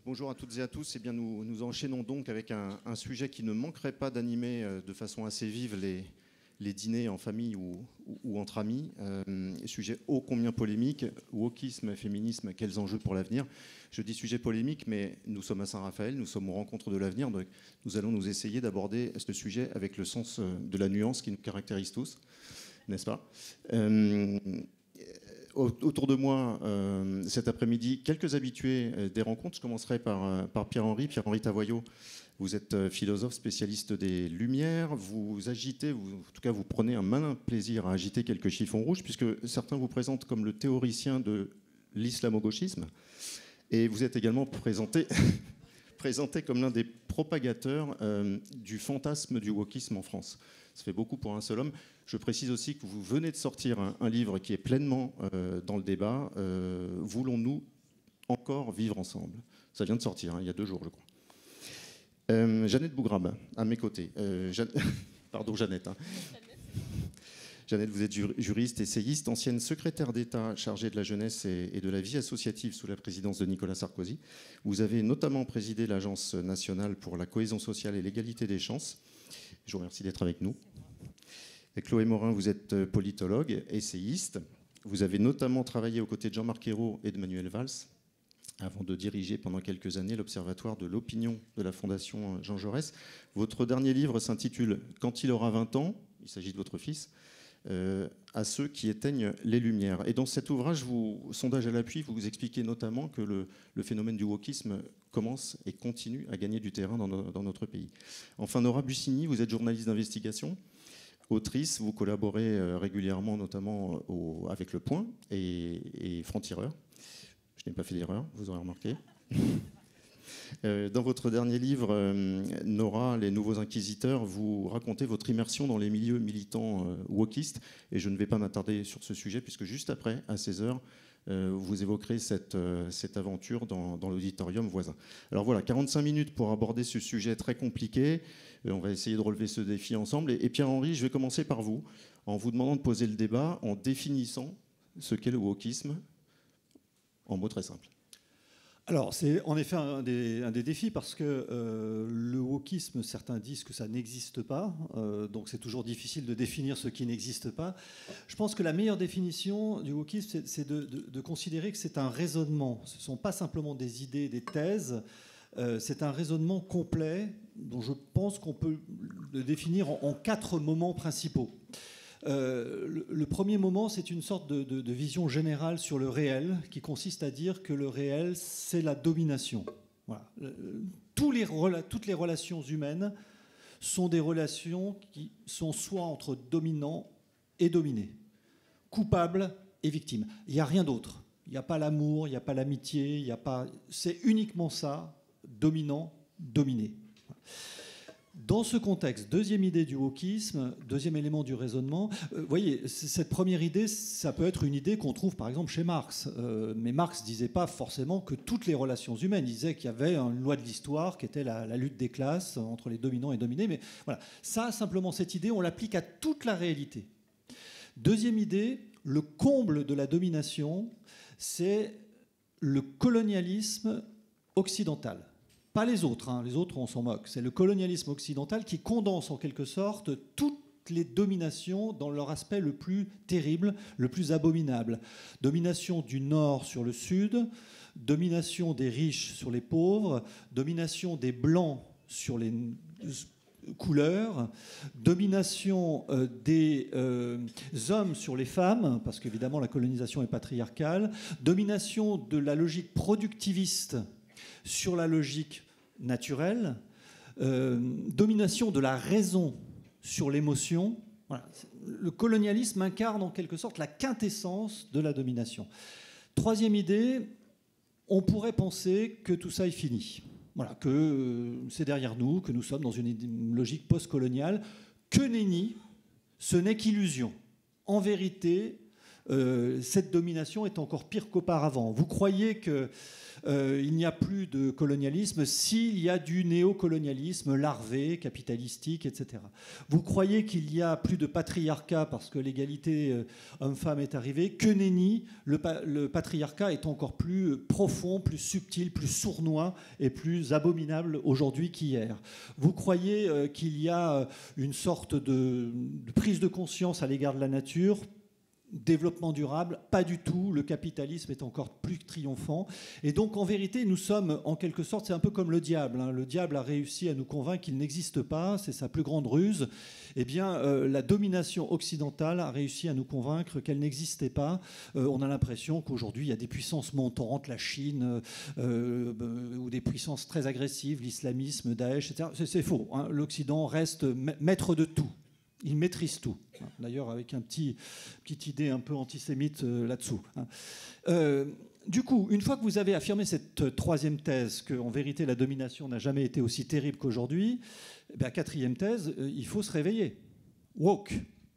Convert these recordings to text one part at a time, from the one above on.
Bonjour à toutes et à tous. Eh bien, nous enchaînons donc avec un sujet qui ne manquerait pas d'animer de façon assez vive les dîners en famille ou entre amis. Sujet ô combien polémique, wokisme, féminisme, quels enjeux pour l'avenir. Je dis sujet polémique, mais nous sommes à Saint-Raphaël, nous sommes aux rencontres de l'avenir, donc nous allons nous essayer d'aborder ce sujet avec le sens de la nuance qui nous caractérise tous, n'est-ce pas ? Autour de moi, cet après-midi, quelques habitués des rencontres. Je commencerai par Pierre-Henri Tavoyot. Vous êtes philosophe spécialiste des Lumières. Vous agitez, en tout cas vous prenez un malin plaisir à agiter quelques chiffons rouges, puisque certains vous présentent comme le théoricien de l'islamo-gauchisme. Et vous êtes également présenté comme l'un des propagateurs du fantasme du wokisme en France. Ça fait beaucoup pour un seul homme. Je précise aussi que vous venez de sortir un livre qui est pleinement dans le débat. Voulons-nous encore vivre ensemble ? Ça vient de sortir, il y a 2 jours, je crois. Jeannette Bougrab, à mes côtés. Pardon, Jeannette. Jeannette, vous êtes juriste, essayiste, ancienne secrétaire d'État chargée de la jeunesse et de la vie associative sous la présidence de Nicolas Sarkozy. Vous avez notamment présidé l'Agence nationale pour la cohésion sociale et l'égalité des chances. Je vous remercie d'être avec nous. Et Chloé Morin, vous êtes politologue, essayiste. Vous avez notamment travaillé aux côtés de Jean-Marc Ayrault et de Manuel Valls, avant de diriger pendant quelques années l'Observatoire de l'opinion de la Fondation Jean Jaurès. Votre dernier livre s'intitule « Quand il aura 20 ans », il s'agit de votre fils, à ceux qui éteignent les lumières. Et dans cet ouvrage, sondage à l'appui, vous expliquez notamment que le phénomène du wokisme commence et continue à gagner du terrain dans notre pays. Enfin, Nora Bussini, vous êtes journaliste d'investigation, autrice, vous collaborez régulièrement, notamment avec Le Point et Franc-Tireur. Je n'ai pas fait d'erreur, vous aurez remarqué. Dans votre dernier livre, Nora, Les Nouveaux Inquisiteurs, vous racontez votre immersion dans les milieux militants wokistes. Et je ne vais pas m'attarder sur ce sujet, puisque juste après, à 16h, vous évoquerez cette aventure dans l'auditorium voisin. Alors voilà, 45 minutes pour aborder ce sujet très compliqué. On va essayer de relever ce défi ensemble. Et Pierre-Henri, je vais commencer par vous, en vous demandant de poser le débat, en définissant ce qu'est le wokisme, en mots très simples. Alors, c'est en effet un des défis parce que le wokisme, certains disent que ça n'existe pas, donc c'est toujours difficile de définir ce qui n'existe pas. Je pense que la meilleure définition du wokisme, c'est de considérer que c'est un raisonnement. Ce ne sont pas simplement des idées, des thèses, c'est un raisonnement complet dont je pense qu'on peut le définir en 4 moments principaux. Le premier moment, c'est une sorte de vision générale sur le réel qui consiste à dire que le réel, c'est la domination. Voilà. Toutes les relations humaines sont des relations qui sont soit entre dominant et dominé, coupable et victime. Il n'y a rien d'autre. Il n'y a pas l'amour, il n'y a pas l'amitié, c'est uniquement ça, dominant, dominé. Dans ce contexte, deuxième idée du wokisme, deuxième élément du raisonnement, vous voyez, cette première idée, ça peut être une idée qu'on trouve par exemple chez Marx. Mais Marx ne disait pas forcément que toutes les relations humaines. Il disait qu'il y avait une loi de l'histoire qui était la lutte des classes entre les dominants et dominés. Mais voilà, ça, simplement, cette idée, on l'applique à toute la réalité. Deuxième idée, le comble de la domination, c'est le colonialisme occidental. Pas les autres, les autres on s'en moque. C'est le colonialisme occidental qui condense en quelque sorte toutes les dominations dans leur aspect le plus terrible, le plus abominable. Domination du nord sur le sud, domination des riches sur les pauvres, domination des blancs sur les couleurs, domination des hommes sur les femmes, parce qu'évidemment la colonisation est patriarcale, domination de la logique productiviste sur la logique naturelle, domination de la raison sur l'émotion. Voilà. Le colonialisme incarne en quelque sorte la quintessence de la domination. Troisième idée, on pourrait penser que tout ça est fini. Voilà, que c'est derrière nous, que nous sommes dans une logique post-coloniale. Que nenni, ce n'est qu'illusion. En vérité, cette domination est encore pire qu'auparavant. Vous croyez qu'il n'y a plus de colonialisme s'il y a du néocolonialisme larvé, capitalistique, etc. Vous croyez qu'il n'y a plus de patriarcat parce que l'égalité homme-femme est arrivée. Que nenni, le patriarcat est encore plus profond, plus subtil, plus sournois et plus abominable aujourd'hui qu'hier. Vous croyez qu'il y a une sorte de prise de conscience à l'égard de la nature, développement durable, pas du tout. Le capitalisme est encore plus triomphant. Et donc, en vérité, nous sommes, en quelque sorte, c'est un peu comme le diable. Le diable a réussi à nous convaincre qu'il n'existe pas. C'est sa plus grande ruse. Eh bien, la domination occidentale a réussi à nous convaincre qu'elle n'existait pas. On a l'impression qu'aujourd'hui, il y a des puissances montantes, la Chine, ou des puissances très agressives, l'islamisme, Daesh, etc. C'est faux. L'Occident reste maître de tout. Il maîtrise tout. D'ailleurs, avec petite idée un peu antisémite là-dessous. Du coup, une fois que vous avez affirmé cette troisième thèse, qu'en vérité la domination n'a jamais été aussi terrible qu'aujourd'hui, quatrième thèse, il faut se réveiller. Woke,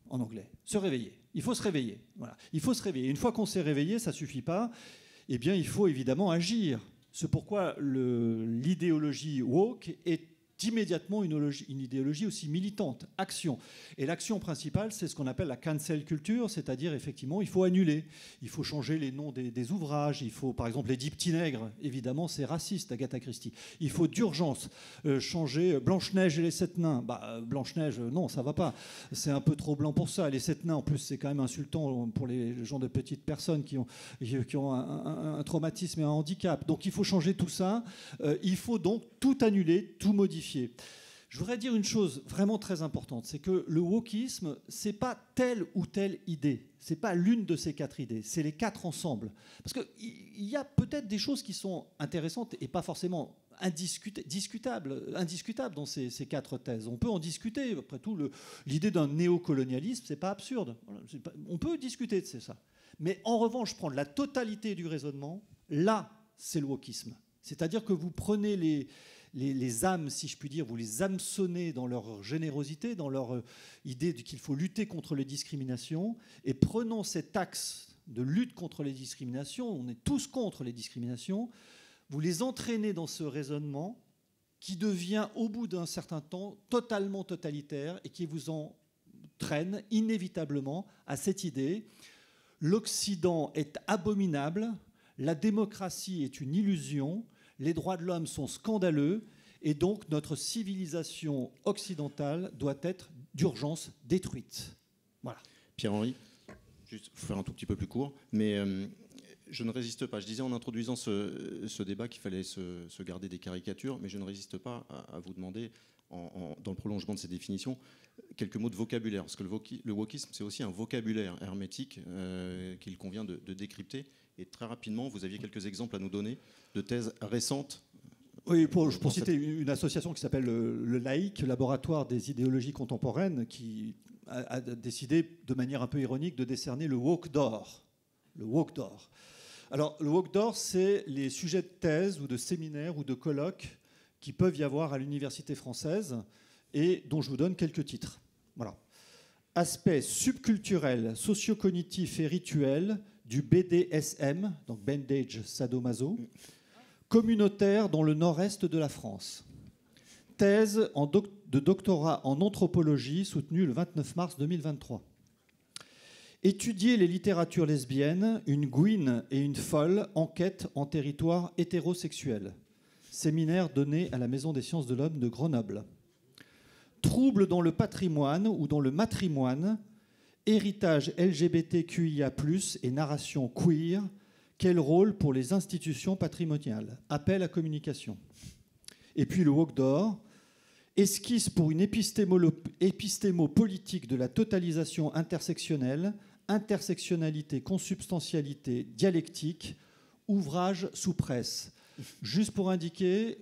en anglais. Se réveiller. Il faut se réveiller. Voilà. Il faut se réveiller. Une fois qu'on s'est réveillé, ça ne suffit pas. Eh bien, il faut évidemment agir. C'est pourquoi l'idéologie woke est immédiatement une idéologie aussi militante, action. Et l'action principale, c'est ce qu'on appelle la cancel culture, c'est-à-dire effectivement, il faut annuler, il faut changer les noms des ouvrages, il faut, par exemple, les 10 petits nègres, évidemment, c'est raciste, Agatha Christie. Il faut d'urgence changer Blanche-Neige et les 7 nains. Blanche-Neige, non, ça va pas. C'est un peu trop blanc pour ça. Les 7 nains, en plus, c'est quand même insultant pour les gens de petites personnes qui ont un traumatisme et un handicap. Donc, il faut changer tout ça. Il faut donc tout annuler, tout modifier. Je voudrais dire une chose vraiment très importante, c'est que le wokisme, c'est pas telle ou telle idée, c'est pas l'une de ces 4 idées, c'est les 4 ensemble. Parce qu'il y a peut-être des choses qui sont intéressantes et pas forcément indiscutables dans ces 4 thèses. On peut en discuter. Après tout, l'idée d'un néocolonialisme, c'est pas absurde. On peut discuter de ça. Mais en revanche, prendre la totalité du raisonnement, là, c'est le wokisme. C'est-à-dire que vous prenez les âmes, si je puis dire, vous les hameçonnez dans leur générosité, dans leur idée qu'il faut lutter contre les discriminations, et prenons cet axe de lutte contre les discriminations, on est tous contre les discriminations, vous les entraînez dans ce raisonnement qui devient, au bout d'un certain temps, totalement totalitaire et qui vous entraîne inévitablement à cette idée: l'Occident est abominable, la démocratie est une illusion, les droits de l'homme sont scandaleux, et donc notre civilisation occidentale doit être d'urgence détruite. Voilà. Pierre-Henri, juste pour faire un tout petit peu plus court, mais je ne résiste pas. Je disais en introduisant ce débat qu'il fallait se garder des caricatures, mais je ne résiste pas à vous demander, dans le prolongement de ces définitions, quelques mots de vocabulaire. Parce que le wokisme, c'est aussi un vocabulaire hermétique qu'il convient de décrypter. Et très rapidement, vous aviez quelques exemples à nous donner de thèses récentes. Oui, pour citer une association qui s'appelle le LAIC, Laboratoire des idéologies contemporaines, qui a décidé de manière un peu ironique de décerner le Woke d'or. Le Woke d'or. Alors, le Woke d'or, c'est les sujets de thèse ou de séminaires ou de colloques qui peuvent y avoir à l'université française et dont je vous donne quelques titres. Voilà. Aspect subculturel, socio-cognitif et rituel du BDSM, donc Bandage Sadomaso, communautaire dans le nord-est de la France. Thèse de doctorat en anthropologie soutenue le 29 mars 2023. Étudier les littératures lesbiennes, une gouine et une folle, enquête en territoire hétérosexuel. Séminaire donné à la Maison des sciences de l'homme de Grenoble. Troubles dans le patrimoine ou dans le matrimoine, héritage LGBTQIA+, et narration queer, quel rôle pour les institutions patrimoniales? Appel à communication. Et puis le Woke d'or, esquisse pour une épistémo-politique de la totalisation intersectionnelle, intersectionnalité, consubstantialité, dialectique, ouvrage sous presse. Juste pour indiquer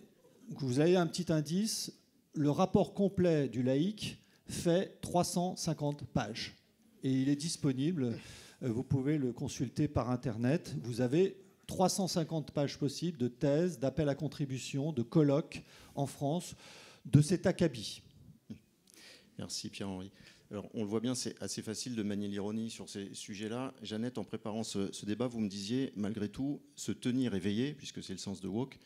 que vous avez un petit indice, le rapport complet du laïc fait 350 pages. Et il est disponible, vous pouvez le consulter par Internet. Vous avez 350 pages possibles de thèses, d'appels à contribution, de colloques en France, de cet acabit. Merci Pierre-Henri. Alors, on le voit bien, c'est assez facile de manier l'ironie sur ces sujets-là. Jeannette, en préparant ce débat, vous me disiez, malgré tout, se tenir éveillé, puisque c'est le sens de woke,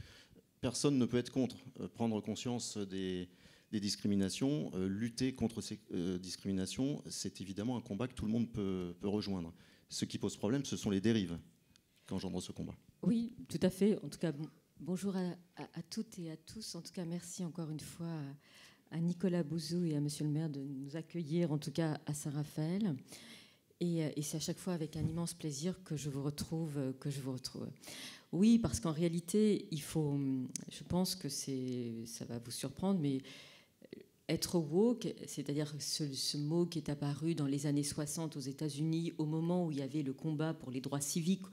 personne ne peut être contre. Prendre conscience des discriminations, lutter contre ces discriminations, c'est évidemment un combat que tout le monde peut rejoindre. Ce qui pose problème, ce sont les dérives qu'engendre ce combat. Oui, tout à fait. En tout cas, bonjour à toutes et à tous. En tout cas, merci encore une fois à Nicolas Bouzou et à Monsieur le maire de nous accueillir, en tout cas à Saint-Raphaël. Et c'est à chaque fois avec un immense plaisir que je vous retrouve. Oui, parce qu'en réalité, je pense que ça va vous surprendre, mais être woke, c'est-à-dire ce mot qui est apparu dans les années 60 aux États-Unis, au moment où il y avait le combat pour les droits civiques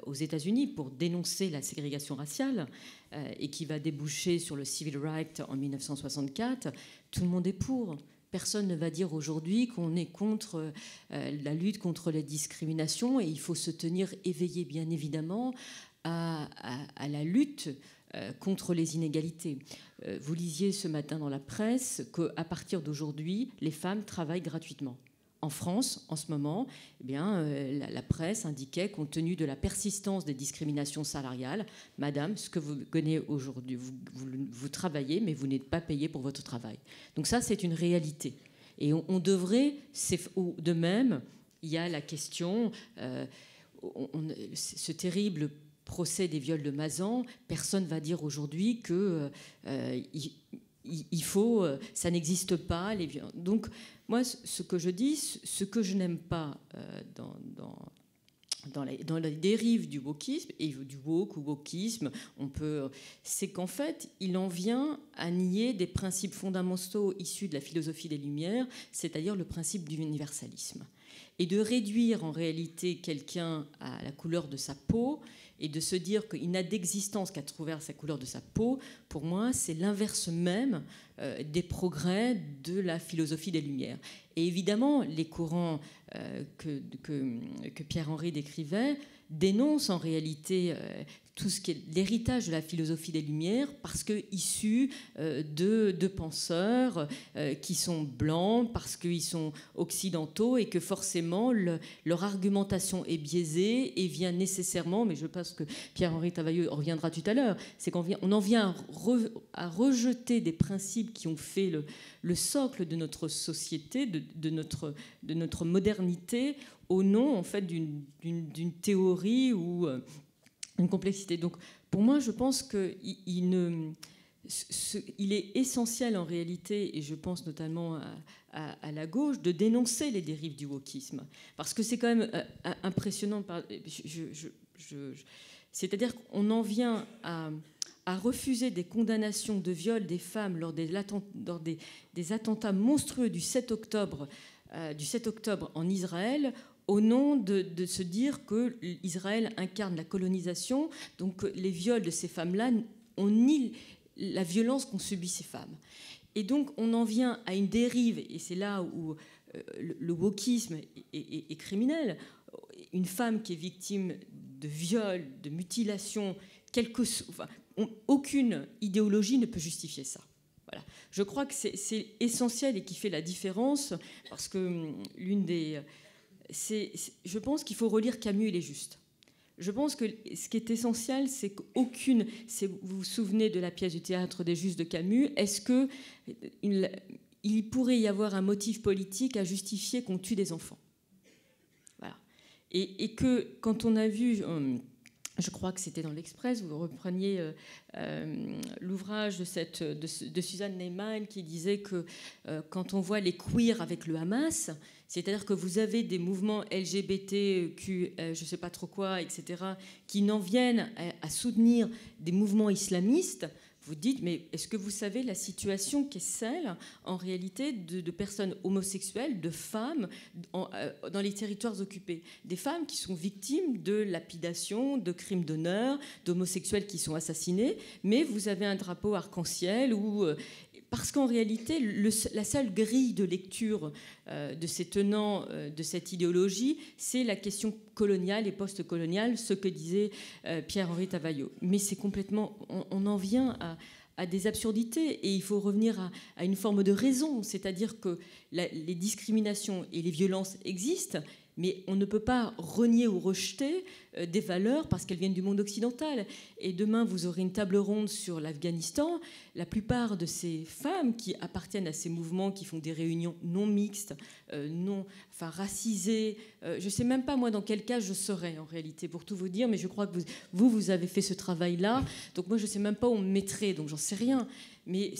aux États-Unis pour dénoncer la ségrégation raciale et qui va déboucher sur le Civil Rights en 1964, tout le monde est pour. Personne ne va dire aujourd'hui qu'on est contre la lutte contre les discriminations et il faut se tenir éveillé, bien évidemment, à la lutte contre les inégalités. Vous lisiez ce matin dans la presse qu'à partir d'aujourd'hui, les femmes travaillent gratuitement. En France, en ce moment, eh bien, la presse indiquait, compte tenu de la persistance des discriminations salariales, Madame, ce que vous gagnez aujourd'hui, vous travaillez, mais vous n'êtes pas payé pour votre travail. Donc ça, c'est une réalité. Et on devrait, de même, il y a la question, ce terrible procès des viols de Mazan, personne ne va dire aujourd'hui que ça n'existe pas, les viols. Donc, moi, ce que je dis, ce que je n'aime pas dans la dérive du wokisme, et du woke ou wokisme, c'est qu'en fait, il en vient à nier des principes fondamentaux issus de la philosophie des Lumières, c'est-à-dire le principe du universalisme. Et de réduire en réalité quelqu'un à la couleur de sa peau, et de se dire qu'il n'a d'existence qu'à travers sa couleur de sa peau, pour moi, c'est l'inverse même des progrès de la philosophie des Lumières. Et évidemment, les courants que Pierre-Henri décrivait dénoncent en réalité tout ce qui est l'héritage de la philosophie des Lumières, parce que issus de penseurs qui sont blancs, parce qu'ils sont occidentaux, et que forcément leur argumentation est biaisée et vient nécessairement, mais je pense que Pierre-Henri Tavailleux en reviendra tout à l'heure, c'est qu'on en vient à rejeter des principes qui ont fait le socle de notre société, de notre modernité, au nom en fait d'une théorie ou une complexité. Donc, pour moi, je pense qu'il est essentiel en réalité, et je pense notamment à la gauche, de dénoncer les dérives du wokisme. Parce que c'est quand même impressionnant. C'est-à-dire qu'on en vient à refuser des condamnations de viol des femmes lors des attentats monstrueux du 7 octobre en Israël, au nom de se dire que Israël incarne la colonisation, donc les viols de ces femmes-là, on nie la violence qu'ont subie ces femmes. Et donc on en vient à une dérive, et c'est là où le wokisme est criminel. Une femme qui est victime de viol, de mutilation, aucune idéologie ne peut justifier ça. Voilà. Je crois que c'est essentiel et qui fait la différence, parce que je pense qu'il faut relire Camus et les Justes. Je pense que ce qui est essentiel, c'est qu'aucune... Vous vous souvenez de la pièce du théâtre des Justes de Camus, est-ce qu'il pourrait y avoir un motif politique à justifier qu'on tue des enfants? Voilà. Et que quand on a vu... je crois que c'était dans l'Express, vous repreniez l'ouvrage de Suzanne Neiman qui disait que quand on voit les queers avec le Hamas, c'est-à-dire que vous avez des mouvements LGBTQ, je ne sais pas trop quoi, etc., qui n'en viennent à soutenir des mouvements islamistes, vous dites, mais est-ce que vous savez la situation qui est celle, en réalité, de personnes homosexuelles, de femmes dans les territoires occupés? Des femmes qui sont victimes de lapidation, de crimes d'honneur, d'homosexuels qui sont assassinés, mais vous avez un drapeau arc-en-ciel où... Parce qu'en réalité, la seule grille de lecture de ces tenants de cette idéologie, c'est la question coloniale et post-coloniale, ce que disait Pierre-Henri Tavailleux. Mais c'est complètement... On en vient à des absurdités et il faut revenir à une forme de raison, c'est-à-dire que les discriminations et les violences existent, mais on ne peut pas renier ou rejeter des valeurs parce qu'elles viennent du monde occidental. Et demain, vous aurez une table ronde sur l'Afghanistan. La plupart de ces femmes qui appartiennent à ces mouvements, qui font des réunions non mixtes, racisées, je ne sais même pas moi dans quel cas je serais en réalité, pour tout vous dire, mais je crois que vous avez fait ce travail-là. Donc moi, je ne sais même pas où on me mettrait, donc j'en sais rien. Mais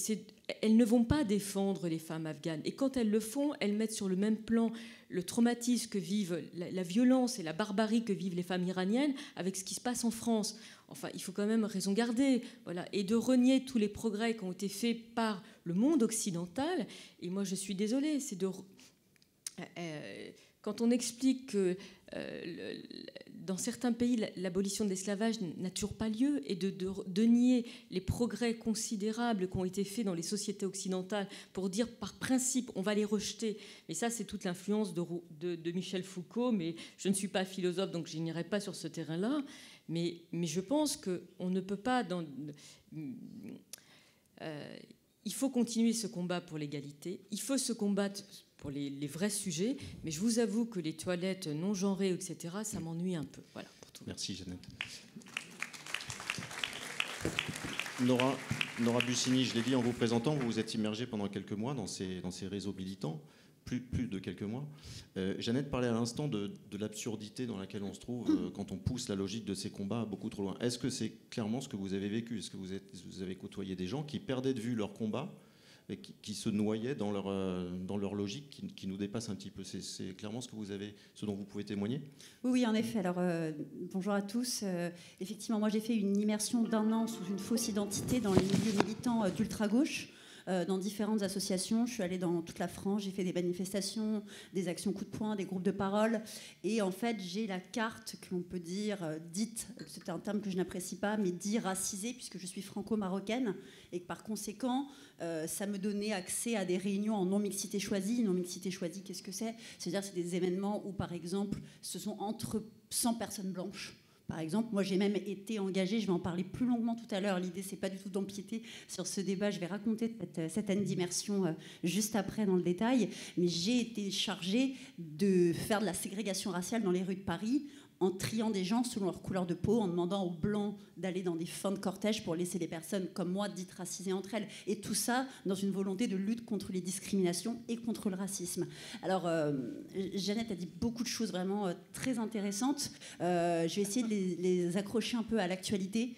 elles ne vont pas défendre les femmes afghanes. Et quand elles le font, elles mettent sur le même plan le traumatisme que vivent, la violence et la barbarie que vivent les femmes iraniennes avec ce qui se passe en France. Enfin, il faut quand même raison garder. Voilà. Et de renier tous les progrès qui ont été faits par le monde occidental. Et moi, je suis désolée, c'est de... quand on explique que dans certains pays, l'abolition de l'esclavage n'a toujours pas lieu, et de nier les progrès considérables qui ont été faits dans les sociétés occidentales pour dire par principe on va les rejeter. Mais ça, c'est toute l'influence de Michel Foucault, mais je ne suis pas philosophe, donc je n'irai pas sur ce terrain-là. Mais je pense qu'on ne peut pas... il faut continuer ce combat pour l'égalité, il faut se combattre pour les vrais sujets, mais je vous avoue que les toilettes non genrées, etc., ça m'ennuie un peu. Voilà, pour tout. Merci, Jeannette. Nora Bussini, je l'ai dit en vous présentant, vous vous êtes immergée pendant quelques mois dans ces réseaux militants, plus de quelques mois. Jeannette parlait à l'instant de l'absurdité dans laquelle on se trouve quand on pousse la logique de ces combats beaucoup trop loin. Est-ce que c'est clairement ce que vous avez vécu? Est-ce que vous avez côtoyé des gens qui perdaient de vue leur combat et qui se noyaient dans leur logique qui nous dépasse un petit peu? C'est clairement ce dont vous pouvez témoigner? Oui, en effet. Alors, bonjour à tous. Effectivement, moi, j'ai fait une immersion d'1 an sous une fausse identité dans les milieux militants d'ultra-gauche, dans différentes associations. Je suis allée dans toute la France, j'ai fait des manifestations, des actions coup de poing, des groupes de parole. Et en fait, j'ai la carte que l'on peut dire dite, c'est un terme que je n'apprécie pas, mais dit racisée, puisque je suis franco-marocaine. Et que par conséquent, ça me donnait accès à des réunions en non-mixité choisie. Non-mixité choisie, qu'est-ce que c'est? C'est-à-dire c'est des événements où, par exemple, ce sont entre 100 personnes blanches. Par exemple, moi j'ai même été engagée, je vais en parler plus longuement tout à l'heure, l'idée c'est pas du tout d'empiéter sur ce débat, je vais raconter cette année d'immersion juste après dans le détail, mais j'ai été chargée de faire de la ségrégation raciale dans les rues de Paris, en triant des gens selon leur couleur de peau, en demandant aux blancs d'aller dans des fins de cortège pour laisser les personnes comme moi dites racisées entre elles. Et tout ça dans une volonté de lutte contre les discriminations et contre le racisme. Alors, Jeannette a dit beaucoup de choses vraiment très intéressantes. Je vais essayer de les accrocher un peu à l'actualité.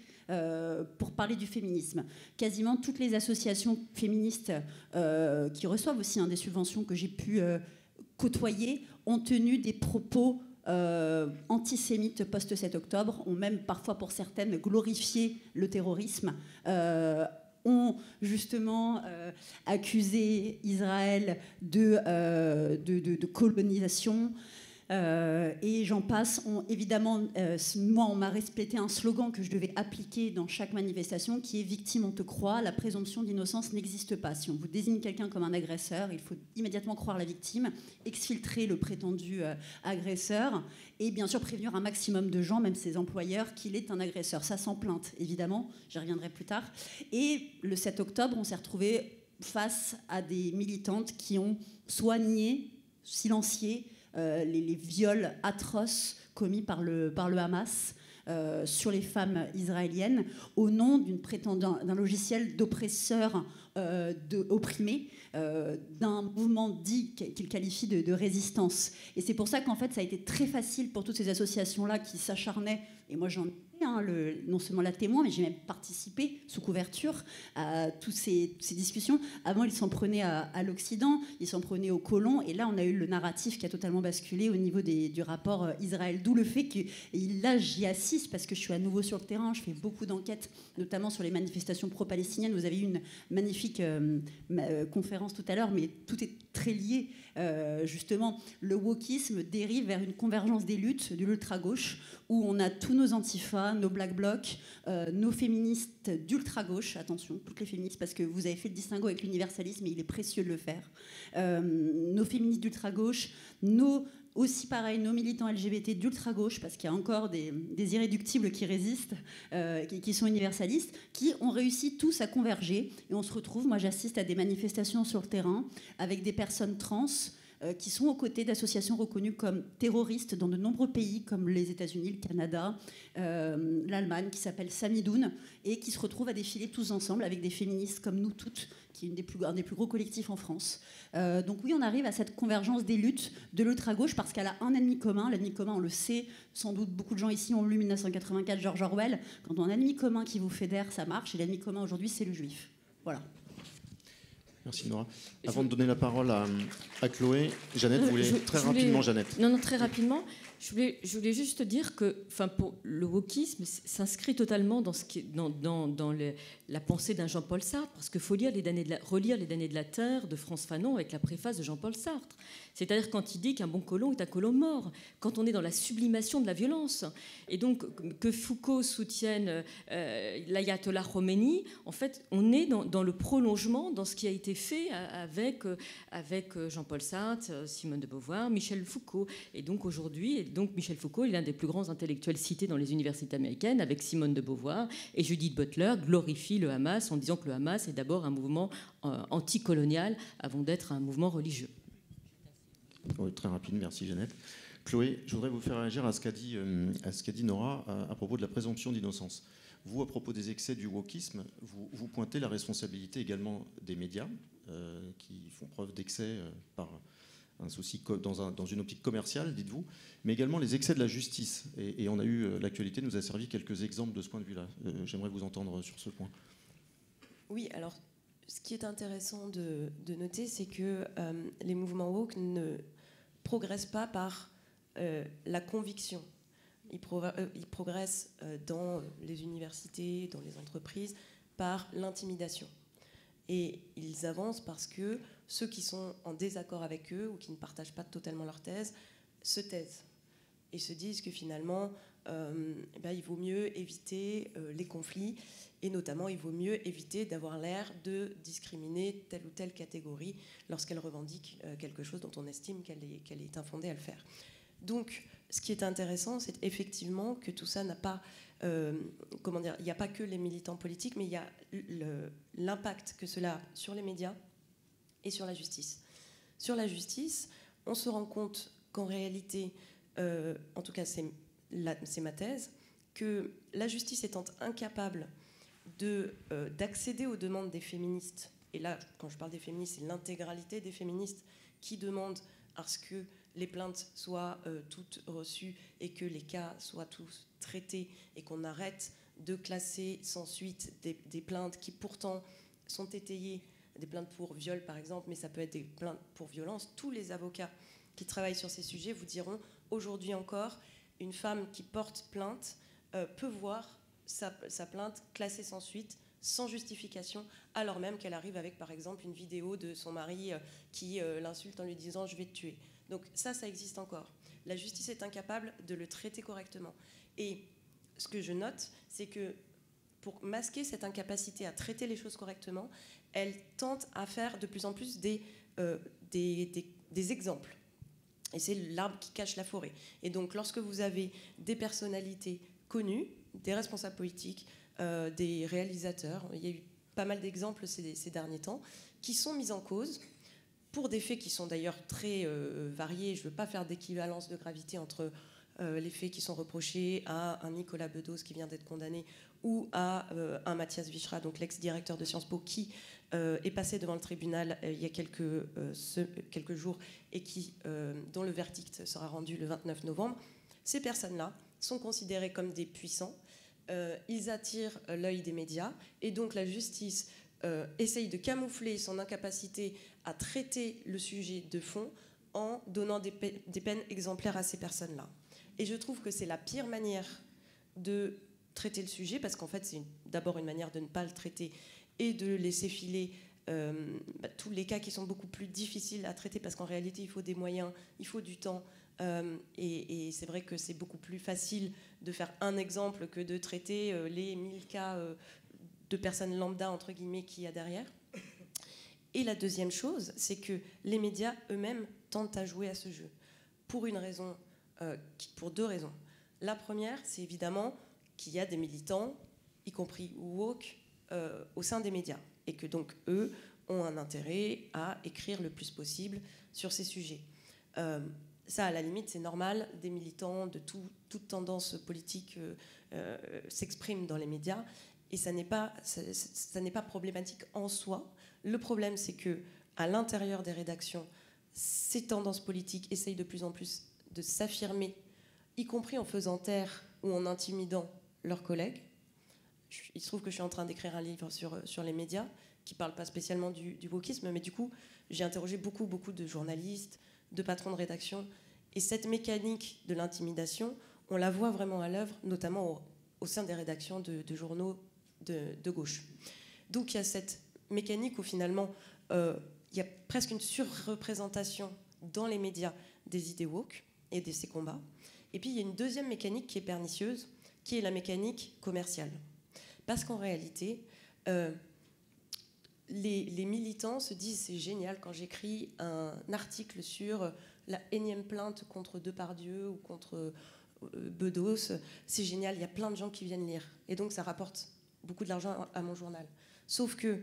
Pour parler du féminisme. Quasiment toutes les associations féministes qui reçoivent aussi des subventions que j'ai pu côtoyer ont tenu des propos antisémites post-7 octobre, ont même parfois pour certaines glorifié le terrorisme, ont justement accusé Israël de colonisation. Et j'en passe. Évidemment, moi, on m'a répété un slogan que je devais appliquer dans chaque manifestation, qui est « Victime, on te croit, la présomption d'innocence n'existe pas ». Si on vous désigne quelqu'un comme un agresseur, il faut immédiatement croire la victime, exfiltrer le prétendu agresseur, et bien sûr prévenir un maximum de gens, même ses employeurs, qu'il est un agresseur. Ça sans plainte, évidemment, j'y reviendrai plus tard. Et le 7 octobre, on s'est retrouvés face à des militantes qui ont soit nié, silencié, les viols atroces commis par le Hamas sur les femmes israéliennes au nom d'un logiciel d'oppresseurs opprimés, d'un mouvement dit qu'il qualifie de résistance. Et c'est pour ça qu'en fait ça a été très facile pour toutes ces associations-là qui s'acharnaient, et moi j'en ai non seulement la témoin, mais j'ai même participé sous couverture à toutes ces discussions. Avant, ils s'en prenaient à l'Occident, ils s'en prenaient aux colons, et là, on a eu le narratif qui a totalement basculé au niveau du rapport Israël. D'où le fait que là, j'y assiste parce que je suis à nouveau sur le terrain, je fais beaucoup d'enquêtes, notamment sur les manifestations pro-palestiniennes. Vous avez eu une magnifique conférence tout à l'heure, mais tout est très lié. Justement, le wokisme dérive vers une convergence des luttes de l'ultra-gauche où on a tous nos antifas, nos black blocs, nos féministes d'ultra-gauche, attention, toutes les féministes, parce que vous avez fait le distinguo avec l'universalisme et il est précieux de le faire, nos féministes d'ultra-gauche, aussi pareil, nos militants LGBT d'ultra-gauche, parce qu'il y a encore des irréductibles qui résistent, qui sont universalistes, qui ont réussi tous à converger. Et on se retrouve, moi j'assiste à des manifestations sur le terrain avec des personnes trans qui sont aux côtés d'associations reconnues comme terroristes dans de nombreux pays, comme les États-Unis, le Canada, l'Allemagne, qui s'appelle Samidoun, et qui se retrouvent à défiler tous ensemble avec des féministes comme nous toutes, qui est un des plus gros collectifs en France. Donc oui, on arrive à cette convergence des luttes de l'ultra-gauche parce qu'elle a un ennemi commun. L'ennemi commun, on le sait, sans doute beaucoup de gens ici ont lu 1984, George Orwell. Quand on a un ennemi commun qui vous fédère, ça marche. Et l'ennemi commun aujourd'hui, c'est le juif. Voilà. Merci Nora. Avant de donner la parole à Chloé, Jeannette, vous voulez très rapidement, Jeannette. Non, très rapidement. Je voulais juste dire que pour le wokisme s'inscrit totalement dans, la pensée d'un Jean-Paul Sartre, parce qu'il faut relire Les damnés de la Terre de Frantz Fanon avec la préface de Jean-Paul Sartre. C'est-à-dire quand il dit qu'un bon colon est un colon mort, quand on est dans la sublimation de la violence. Et donc que Foucault soutienne l'ayatollah Khomeini, en fait, on est dans le prolongement, dans ce qui a été fait avec Jean-Paul Sartre, Simone de Beauvoir, Michel Foucault. Et donc aujourd'hui, Michel Foucault est l'un des plus grands intellectuels cités dans les universités américaines, avec Simone de Beauvoir, et Judith Butler glorifie le Hamas en disant que le Hamas est d'abord un mouvement anticolonial avant d'être un mouvement religieux. Oui, très rapide, merci Jeannette. Chloé, je voudrais vous faire réagir à ce qu'a dit Nora à propos de la présomption d'innocence. Vous, à propos des excès du wokisme, vous pointez la responsabilité également des médias qui font preuve d'excès par un souci dans une optique commerciale, dites-vous, mais également les excès de la justice. Et on a eu, l'actualité nous a servi quelques exemples de ce point de vue-là. J'aimerais vous entendre sur ce point. Oui, alors ce qui est intéressant de noter, c'est que les mouvements woke ne progressent pas par la conviction. Ils progressent dans les universités, dans les entreprises, par l'intimidation. Et ils avancent parce que ceux qui sont en désaccord avec eux ou qui ne partagent pas totalement leur thèse se taisent et se disent que finalement, il vaut mieux éviter les conflits et notamment il vaut mieux éviter d'avoir l'air de discriminer telle ou telle catégorie lorsqu'elle revendique quelque chose dont on estime qu'elle est infondée à le faire. Donc, ce qui est intéressant, c'est effectivement que tout ça n'a pas... il n'y a pas que les militants politiques, mais il y a l'impact que cela a sur les médias et sur la justice. Sur la justice, on se rend compte qu'en réalité, en tout cas c'est ma thèse, que la justice étant incapable d'accéder aux demandes des féministes, et là quand je parle des féministes, c'est l'intégralité des féministes qui demandent à ce que les plaintes soient toutes reçues et que les cas soient tous traités et qu'on arrête de classer sans suite des plaintes qui pourtant sont étayées, des plaintes pour viol par exemple, mais ça peut être des plaintes pour violence. Tous les avocats qui travaillent sur ces sujets vous diront aujourd'hui encore, une femme qui porte plainte peut voir sa plainte classée sans suite, sans justification, alors même qu'elle arrive avec par exemple une vidéo de son mari qui l'insulte en lui disant « je vais te tuer ». Donc ça existe encore. La justice est incapable de le traiter correctement. Et ce que je note, c'est que pour masquer cette incapacité à traiter les choses correctement, elle tente à faire de plus en plus des exemples. Et c'est l'arbre qui cache la forêt. Et donc lorsque vous avez des personnalités connues, des responsables politiques, des réalisateurs, il y a eu pas mal d'exemples ces derniers temps, qui sont mis en cause pour des faits qui sont d'ailleurs très variés. Je ne veux pas faire d'équivalence de gravité entre les faits qui sont reprochés à un Nicolas Bedos qui vient d'être condamné ou à un Mathias Vichra, donc l'ex-directeur de Sciences Po, qui est passé devant le tribunal il y a quelques jours et dont le verdict sera rendu le 29 novembre. Ces personnes-là sont considérées comme des puissants. Ils attirent l'œil des médias et donc la justice essaye de camoufler son incapacité à traiter le sujet de fond en donnant des peines exemplaires à ces personnes-là. Et je trouve que c'est la pire manière de traiter le sujet, parce qu'en fait, c'est d'abord une manière de ne pas le traiter et de laisser filer tous les cas qui sont beaucoup plus difficiles à traiter, parce qu'en réalité, il faut des moyens, il faut du temps, Et c'est vrai que c'est beaucoup plus facile de faire un exemple que de traiter les 1000 cas de personnes lambda, entre guillemets, qu'il y a derrière. Et la deuxième chose, c'est que les médias eux-mêmes tentent à jouer à ce jeu. Pour deux raisons. La première, c'est évidemment qu'il y a des militants, y compris woke, au sein des médias. Et que donc, eux ont un intérêt à écrire le plus possible sur ces sujets. Ça, à la limite, c'est normal. Des militants de toute tendance politique s'expriment dans les médias. Et ça n'est pas problématique en soi. Le problème, c'est que à l'intérieur des rédactions, ces tendances politiques essayent de plus en plus de s'affirmer, y compris en faisant taire ou en intimidant leurs collègues. Il se trouve que je suis en train d'écrire un livre sur les médias qui ne parle pas spécialement du wokisme, mais du coup, j'ai interrogé beaucoup de journalistes, de patrons de rédaction. Et cette mécanique de l'intimidation, on la voit vraiment à l'œuvre, notamment au sein des rédactions de journaux de gauche. Donc il y a cette mécanique où finalement, il y a presque une surreprésentation dans les médias des idées woke et de ces combats. Et puis il y a une deuxième mécanique qui est pernicieuse, qui est la mécanique commerciale. Parce qu'en réalité, les militants se disent c'est génial quand j'écris un article sur la énième plainte contre Depardieu ou contre Bedos, c'est génial, il y a plein de gens qui viennent lire. Et donc ça rapporte beaucoup de l'argent à mon journal. Sauf que,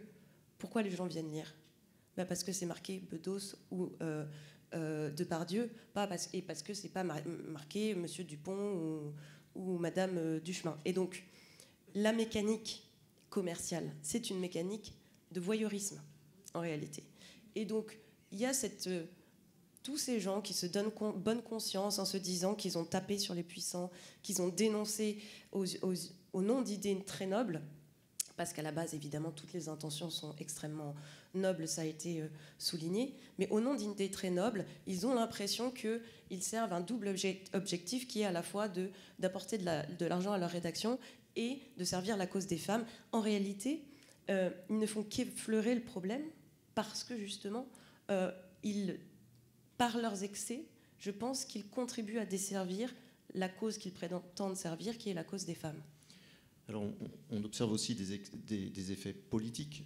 pourquoi les gens viennent lire ? Parce que c'est marqué Bedos ou Depardieu, parce que c'est pas marqué Monsieur Dupont ou Madame Duchemin. Et donc, la mécanique commerciale, c'est une mécanique de voyeurisme, en réalité. Et donc, il y a tous ces gens qui se donnent bonne conscience en se disant qu'ils ont tapé sur les puissants, qu'ils ont dénoncé au nom d'idées très nobles, parce qu'à la base, évidemment, toutes les intentions sont extrêmement nobles, ça a été souligné, mais au nom d'idées très nobles, ils ont l'impression qu'ils servent un double objectif qui est à la fois d'apporter de l'argent à leur rédaction et de servir la cause des femmes. En réalité, ils ne font qu'effleurer le problème parce que, justement, par leurs excès, je pense qu'ils contribuent à desservir la cause qu'ils prétendent servir, qui est la cause des femmes. Alors, on observe aussi des effets politiques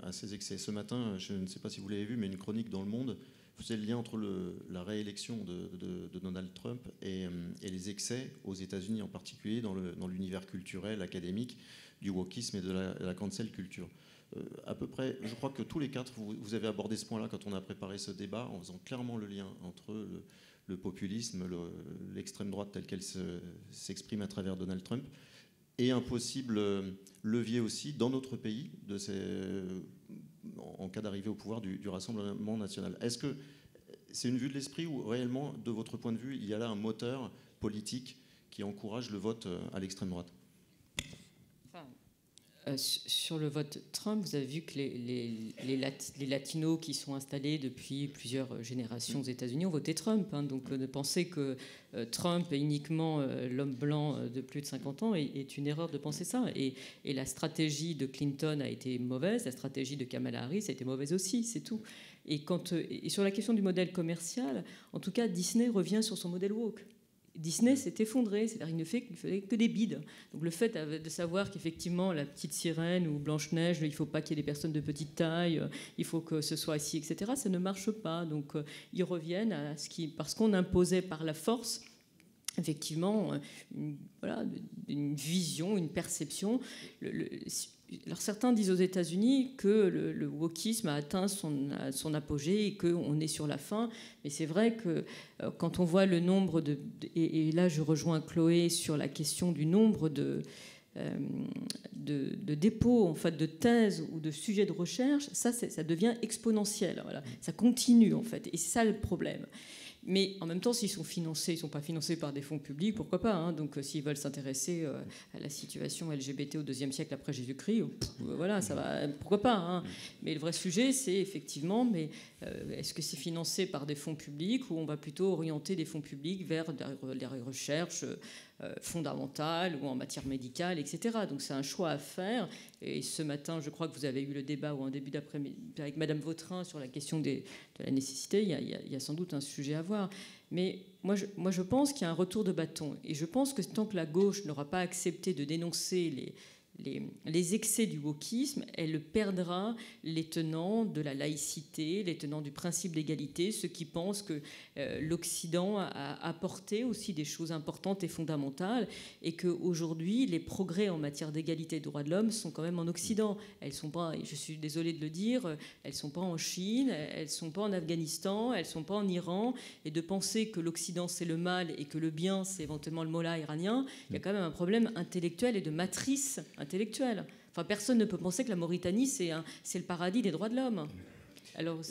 à ces excès. Ce matin, je ne sais pas si vous l'avez vu, mais une chronique dans Le Monde faisait le lien entre la réélection de Donald Trump et les excès aux États-Unis, en particulier dans l'univers culturel, académique, du wokisme et de la cancel culture. À peu près, je crois que tous les quatre, vous avez abordé ce point-là quand on a préparé ce débat, en faisant clairement le lien entre le populisme, l'extrême droite telle qu'elle s'exprime à travers Donald Trump, et un possible levier aussi dans notre pays en cas d'arrivée au pouvoir du Rassemblement national. Est-ce que c'est une vue de l'esprit ou réellement, de votre point de vue, il y a là un moteur politique qui encourage le vote à l'extrême droite ? Sur le vote Trump, vous avez vu que les latinos qui sont installés depuis plusieurs générations aux États-Unis ont voté Trump. Donc de penser que Trump est uniquement l'homme blanc de plus de 50 ans est une erreur de penser ça. Et la stratégie de Clinton a été mauvaise, la stratégie de Kamala Harris a été mauvaise aussi, c'est tout. Et sur la question du modèle commercial, en tout cas, Disney revient sur son modèle woke. Disney s'est effondré, c'est-à-dire il ne fait que des bides. Donc le fait de savoir qu'effectivement la petite sirène ou Blanche-Neige, il ne faut pas qu'il y ait des personnes de petite taille, il faut que ce soit assis, etc., ça ne marche pas. Donc ils reviennent à parce qu'on imposait par la force, effectivement, une vision, une perception. Alors certains disent aux États-Unis que le wokisme a atteint son apogée et qu'on est sur la fin. Mais c'est vrai que quand on voit le nombre et là je rejoins Chloé sur la question du nombre de dépôts, en fait, de thèses ou de sujets de recherche, ça devient exponentiel. Voilà. Ça continue, en fait. Et c'est ça le problème. Mais en même temps, s'ils sont financés, ils ne sont pas financés par des fonds publics, pourquoi pas, Donc s'ils veulent s'intéresser à la situation LGBT au IIe siècle après Jésus-Christ, voilà, ça va, pourquoi pas, Mais le vrai sujet, c'est effectivement, est-ce que c'est financé par des fonds publics ou on va plutôt orienter des fonds publics vers les recherches fondamentale ou en matière médicale, etc. Donc c'est un choix à faire. Et ce matin, je crois que vous avez eu le débat ou en début d'après-midi avec Madame Vautrin sur la question de la nécessité. Il y a sans doute un sujet à voir. Mais moi, je pense qu'il y a un retour de bâton. Et je pense que tant que la gauche n'aura pas accepté de dénoncer les excès du wokisme, elle perdra les tenants de la laïcité, les tenants du principe d'égalité, ceux qui pensent que l'Occident a apporté aussi des choses importantes et fondamentales, et qu'aujourd'hui, les progrès en matière d'égalité et de droits de l'homme sont quand même en Occident. Elles sont pas, et je suis désolée de le dire, elles ne sont pas en Chine, elles ne sont pas en Afghanistan, elles ne sont pas en Iran, et de penser que l'Occident c'est le mal et que le bien c'est éventuellement le mollah iranien, il y a quand même un problème intellectuel et de matrice intellectuelle. Enfin, personne ne peut penser que la Mauritanie, c'est le paradis des droits de l'homme.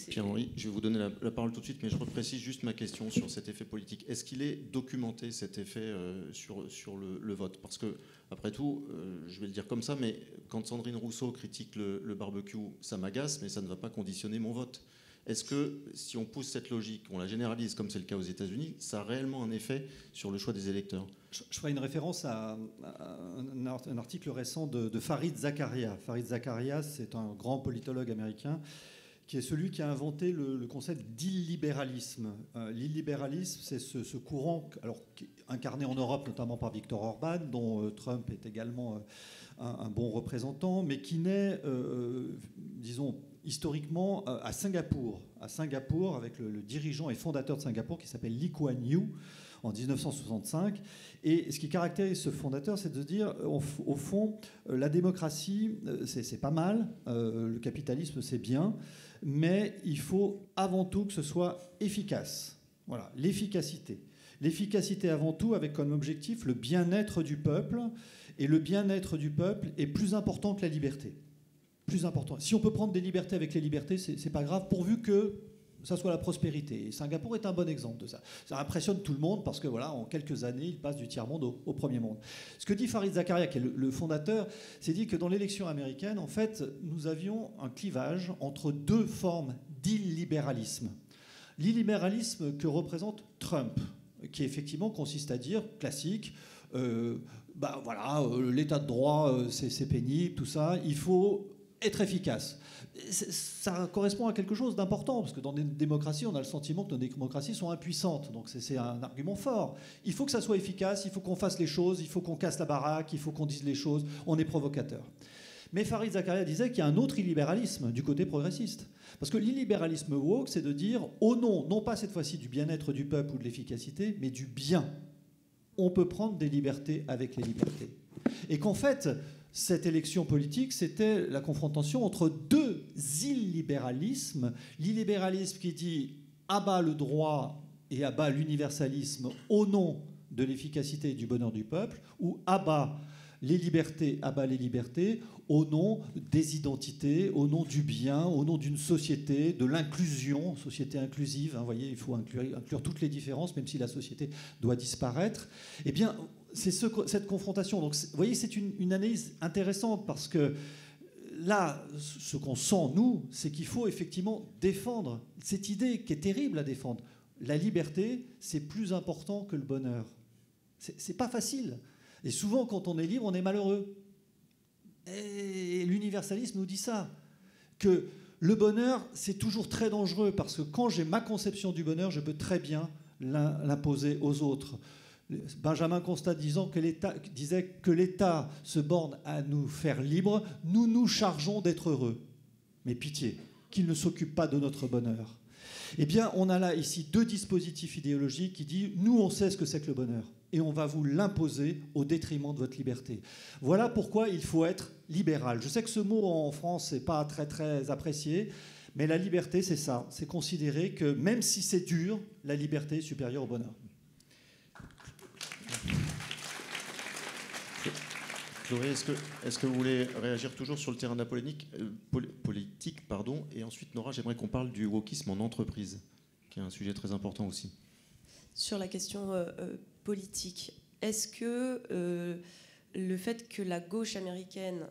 Pierre-Henri, je vais vous donner la parole tout de suite, mais je reprécise juste ma question sur cet effet politique. Est-ce qu'il est documenté, cet effet, sur le vote ? Parce que, après tout, je vais le dire comme ça, mais quand Sandrine Rousseau critique le barbecue, ça m'agace, mais ça ne va pas conditionner mon vote. Est-ce que, si on pousse cette logique, on la généralise, comme c'est le cas aux États-Unis, ça a réellement un effet sur le choix des électeurs ? Je ferai une référence à un article récent de Fareed Zakaria. Fareed Zakaria, c'est un grand politologue américain qui est celui qui a inventé le concept d'illibéralisme. L'illibéralisme, c'est ce courant incarné en Europe, notamment par Viktor Orban, dont Trump est également un bon représentant, mais qui naît, disons, historiquement à Singapour, avec le dirigeant et fondateur de Singapour qui s'appelle Lee Kuan Yew, en 1965. Et ce qui caractérise ce fondateur, c'est de dire, au fond, la démocratie, c'est pas mal, le capitalisme, c'est bien, mais il faut avant tout que ce soit efficace. Voilà, l'efficacité. L'efficacité avant tout, avec comme objectif le bien-être du peuple. Et le bien-être du peuple est plus important que la liberté. Plus important. Si on peut prendre des libertés avec les libertés, c'est pas grave, pourvu que ça soit la prospérité. Et Singapour est un bon exemple de ça. Ça impressionne tout le monde parce que voilà, en quelques années, il passe du tiers-monde au premier monde. Ce que dit Fareed Zakaria, qui est le fondateur, c'est dit que dans l'élection américaine, en fait, nous avions un clivage entre deux formes d'illibéralisme. L'illibéralisme que représente Trump, qui effectivement consiste à dire, classique, l'état de droit, c'est pénible, tout ça, il faut être efficace. Ça correspond à quelque chose d'important, parce que dans des démocraties, on a le sentiment que nos démocraties sont impuissantes. Donc c'est un argument fort. Il faut que ça soit efficace, il faut qu'on fasse les choses, il faut qu'on casse la baraque, il faut qu'on dise les choses, on est provocateur. Mais Fareed Zakaria disait qu'il y a un autre illibéralisme du côté progressiste. Parce que l'illibéralisme woke, c'est de dire, au nom, non pas cette fois-ci du bien-être du peuple ou de l'efficacité, mais du bien. On peut prendre des libertés avec les libertés. Et qu'en fait, cette élection politique, c'était la confrontation entre deux illibéralismes. L'illibéralisme qui dit abat le droit et abat l'universalisme au nom de l'efficacité et du bonheur du peuple, ou abat les libertés au nom des identités, au nom du bien, au nom d'une société, de l'inclusion, société inclusive. Vous voyez, il faut inclure toutes les différences, même si la société doit disparaître. Eh bien, c'est cette confrontation. Donc, vous voyez, c'est une analyse intéressante parce que là, ce qu'on sent, nous, c'est qu'il faut effectivement défendre cette idée qui est terrible à défendre. La liberté, c'est plus important que le bonheur. C'est pas facile. Et souvent, quand on est libre, on est malheureux. Et l'universalisme nous dit ça, que le bonheur, c'est toujours très dangereux, parce que quand j'ai ma conception du bonheur, je peux très bien l'imposer aux autres. Benjamin Constant disait que l'État se borne à nous faire libres, nous nous chargeons d'être heureux. Mais pitié, qu'il ne s'occupe pas de notre bonheur. Eh bien, on a là, ici, deux dispositifs idéologiques qui disent « nous, on sait ce que c'est que le bonheur ». Et on va vous l'imposer au détriment de votre liberté. Voilà pourquoi il faut être libéral. Je sais que ce mot en France n'est pas très très apprécié, mais la liberté, c'est ça. C'est considérer que même si c'est dur, la liberté est supérieure au bonheur. Chloé, est-ce que vous voulez réagir toujours sur le terrain de la politique, et ensuite, Nora, j'aimerais qu'on parle du wokisme en entreprise, qui est un sujet très important aussi. Sur la question politique, est-ce que le fait que la gauche américaine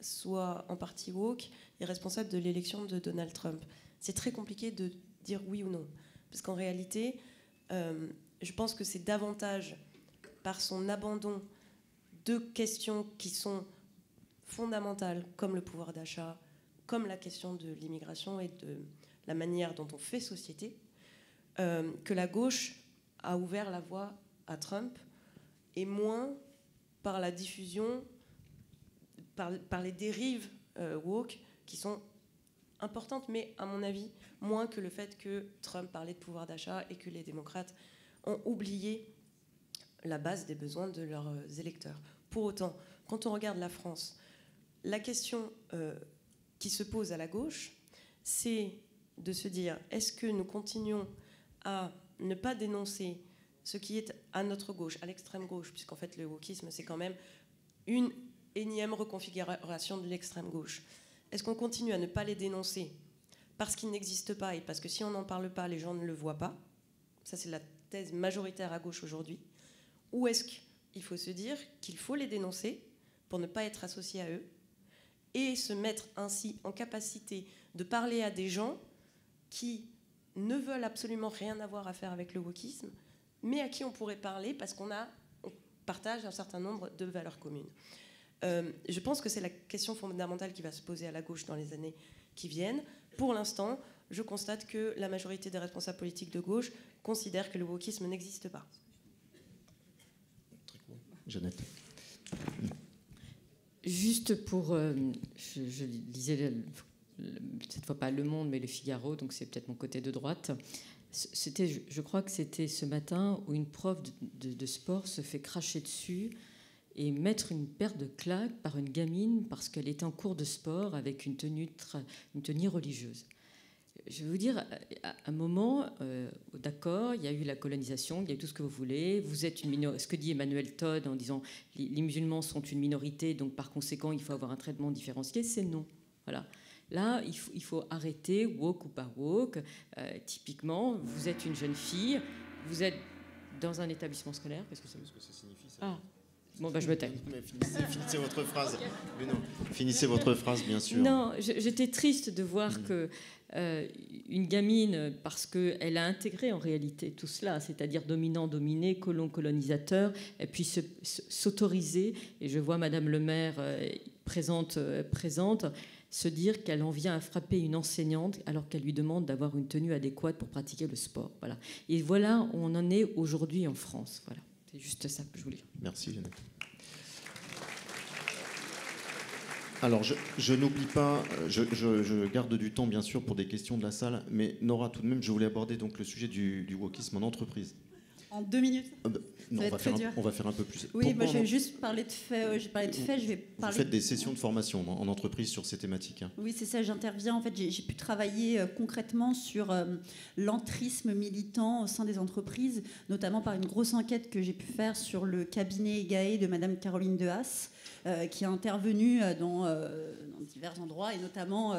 soit en partie woke est responsable de l'élection de Donald Trump? C'est très compliqué de dire oui ou non. Parce qu'en réalité, je pense que c'est davantage par son abandon de questions qui sont fondamentales, comme le pouvoir d'achat, comme la question de l'immigration et de la manière dont on fait société, que la gauche a ouvert la voie à Trump, et moins par la diffusion, par les dérives woke qui sont importantes, mais à mon avis, moins que le fait que Trump parlait de pouvoir d'achat et que les démocrates ont oublié la base des besoins de leurs électeurs. Pour autant, quand on regarde la France, la question qui se pose à la gauche, c'est de se dire, est-ce que nous continuons à ne pas dénoncer ce qui est à notre gauche, à l'extrême gauche, puisqu'en fait le wokisme, c'est quand même une énième reconfiguration de l'extrême gauche. Est-ce qu'on continue à ne pas les dénoncer parce qu'ils n'existent pas et parce que si on n'en parle pas, les gens ne le voient pas? Ça, c'est la thèse majoritaire à gauche aujourd'hui. Ou est-ce qu'il faut se dire qu'il faut les dénoncer pour ne pas être associé à eux et se mettre ainsi en capacité de parler à des gens qui ne veulent absolument rien avoir à faire avec le wokisme, mais à qui on pourrait parler parce qu'on partage un certain nombre de valeurs communes. Je pense que c'est la question fondamentale qui va se poser à la gauche dans les années qui viennent. Pour l'instant, je constate que la majorité des responsables politiques de gauche considèrent que le wokisme n'existe pas. Jeannette. Juste pour... je lisais cette fois pas Le Monde, mais Le Figaro, donc c'est peut-être mon côté de droite. Je crois que c'était ce matin où une prof de sport se fait cracher dessus et mettre une paire de claques par une gamine parce qu'elle était en cours de sport avec une tenue religieuse. Je vais vous dire, à un moment, d'accord, il y a eu la colonisation, il y a eu tout ce que vous voulez. Vous êtes une minorité. Ce que dit Emmanuel Todd en disant les musulmans sont une minorité, donc par conséquent, il faut avoir un traitement différencié, c'est non. Voilà. Là, il faut arrêter, woke ou pas woke. Typiquement, vous êtes une jeune fille, vous êtes dans un établissement scolaire. Qu'est-ce que ça signifie ça? Ah. Bon, je me tais. Mais finissez votre phrase. Mais non, finissez votre phrase, bien sûr. Non, j'étais triste de voir que une gamine, parce qu'elle a intégré en réalité tout cela, c'est-à-dire dominant-dominé, colon-colonisateur, et puis s'autoriser, et je vois Madame le maire présente, se dire qu'elle en vient à frapper une enseignante alors qu'elle lui demande d'avoir une tenue adéquate pour pratiquer le sport. Voilà. Et voilà où on en est aujourd'hui en France. Voilà. C'est juste ça que je voulais dire. Merci, Jeannette. Alors, je n'oublie pas, je garde du temps, bien sûr, pour des questions de la salle, mais Nora, tout de même, je voulais aborder donc, le sujet du wokisme en entreprise. En 2 minutes non, on va faire un peu plus. Oui, moi, je vais juste parler de faits. J'ai parlé de faits, je vais parler... Vous faites des sessions de formation en entreprise sur ces thématiques. Hein. Oui, c'est ça, j'interviens. En fait, j'ai pu travailler concrètement sur l'entrisme militant au sein des entreprises, notamment par une grosse enquête que j'ai pu faire sur le cabinet EGAE de Madame Caroline Dehaas, qui a intervenu dans divers endroits, et notamment